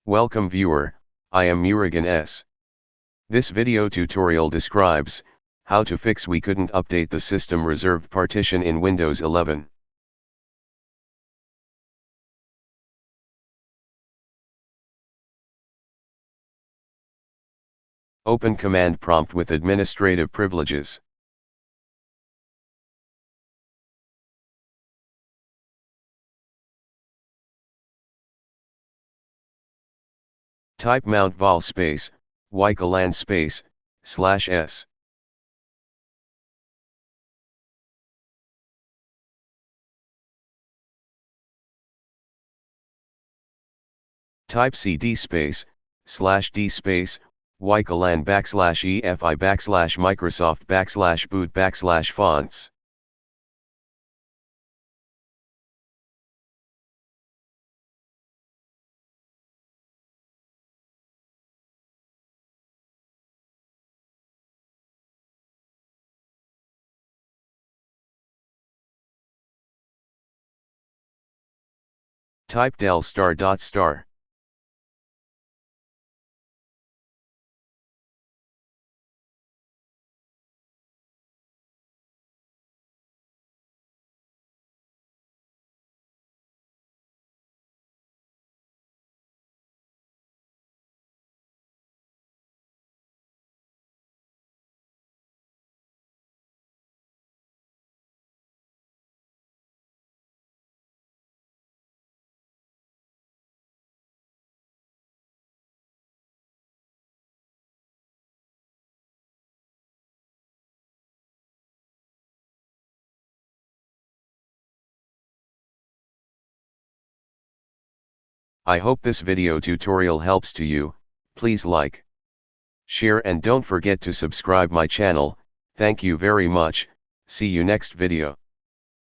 Welcome viewer, I am Murugan S. This video tutorial describes how to fix we couldn't update the system reserved partition in Windows 11. Open command prompt with administrative privileges. Type mount vol space, ycolan space, /s. Type cd space, /d space, ycolan /efi /microsoft /boot /fonts. Type del ****. I hope this video tutorial helps to you. Please like, share and don't forget to subscribe my channel. Thank you very much. See you next video.